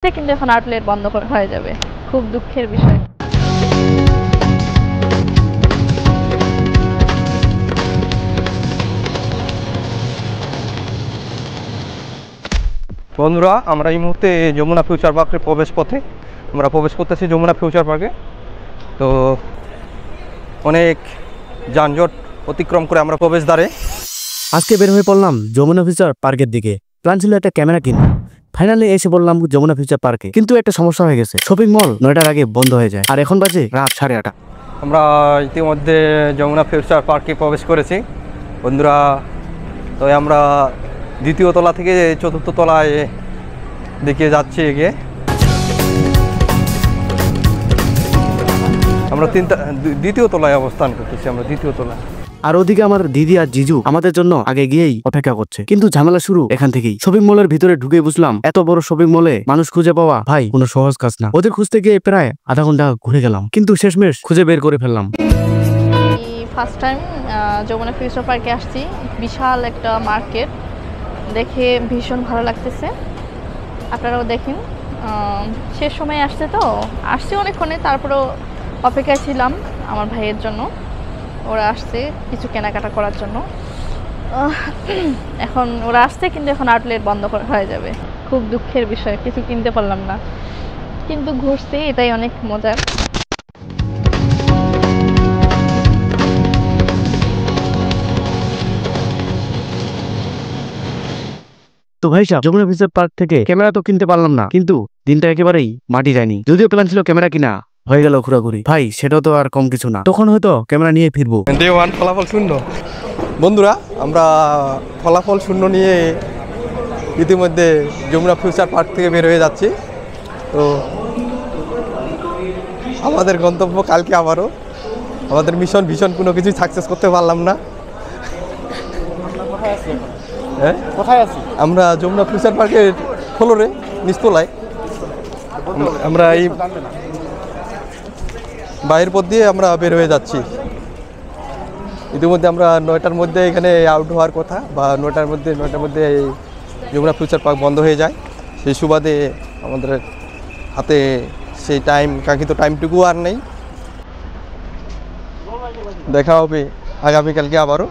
কিন্তু এখন আউটলেট বন্ধ হয়ে যাবে, খুব দুঃখের বিষয়। বন্ধুরা, আমরা এই মুহূর্তে যমুনা ফিউচার পার্কের প্রবেশ করতেছি যমুনা ফিউচার পার্কে। তো অনেক যানজট অতিক্রম করে আমরা প্রবেশদ্বারে আজকে বের হয়ে পড়লাম যমুনা ফিউচার পার্কের দিকে। প্ল্যান ছিল একটা ক্যামেরা কিনবো। ফাইনালি এসে বললাম যমুনা ফিউচার পার্কে, কিন্তু একটা সমস্যা হয়ে গেছে। শপিং মল 9টার আগে বন্ধ হয়ে যায়, আর এখন বাজে রাত 8:30। আমরা ইতিমধ্যে যমুনা ফিউচার পার্কে প্রবেশ করেছি বন্ধুরা। তো আমরা দ্বিতীয় তলা থেকে চতুর্থ তলায় দিকে যাচ্ছি এগিয়ে। আমরা দ্বিতীয় তলায় অবস্থান করতেছি, আমরা দ্বিতীয় তলায়। আর ওদিকে আমার দিদি আর জিজু আমাদের জন্য আগে গিয়েই অপেক্ষা করছে। কিন্তু ঝামেলা শুরু এখান থেকেই। শপিং মলের ভিতরে ঢুকে বুঝলাম এত বড় শপিং মলে মানুষ খুঁজে পাওয়া ভাই কোনো সহজ কাজ না। ওদের খুঁজতে গিয়ে প্রায় আধা ঘন্টা ঘুরে গেলাম, কিন্তু শেষমেশ খুঁজে বের করে ফেললাম। ফার্স্ট টাইম যমুনা ফিউচার পার্কে আসছি। বিশাল একটা মার্কেট, দেখে ভীষণ ভালো লাগতেছে। আপনারাও দেখেন। শেষ সময় আসছি অনেকক্ষণে, তারপরেও অপেক্ষায় ছিলাম আমার ভাইয়ের জন্য। ওরা আসছে কিছু কেনাকাটা করার জন্য। এখন ওরা আসছে, কিন্তু এখন আউটলেট বন্ধ হয়ে যাবে, খুব দুঃখের বিষয়। কিছু কিনতে পারলাম না, কিন্তু ঘুরছি, এটাই অনেক মজার। তো ভাই সাহেব, যমুনা ফিউচার পার্ক থেকে ক্যামেরা তো কিনতে পারলাম না, কিন্তু দিনটা একেবারেই মাটি যায়নি। যদিও প্ল্যান ছিল ক্যামেরা কিনা, হয়ে গেল ঘোরাঘুরি। ভাই সেটাও তো আর কম কিছু না, তখন হয়তো ক্যামেরা নিয়ে ফিরবো। ডে 1 ফলাফল শূন্য। বন্ধুরা, আমরা ফলাফল শূন্য নিয়ে ইতিমধ্যে যমুনা ফিউচার পার্ক থেকে বের হয়ে যাচ্ছি। তো আমাদের গন্তব্য কালকে আবারও। আমাদের ভীষণ কোনো কিছুই সাকসেস করতে পারলাম না। হ্যাঁ, কোথায় আছি আমরা যমুনা ফিউচার পার্কের ফ্লোরে নিচতলায়। আমরা এই বাইরের পথ দিয়ে আমরা বের হয়ে যাচ্ছি। ইতিমধ্যে আমরা 9টার মধ্যে এখানে আউট হওয়ার কথা, বা 9টার মধ্যে এই যমুনা ফিউচার পার্ক বন্ধ হয়ে যায়। সেই সুবাদে আমাদের হাতে সেই কাঙ্ক্ষিত টাইমটুকু আর নেই। দেখা হবে আগামীকালকে আবারও।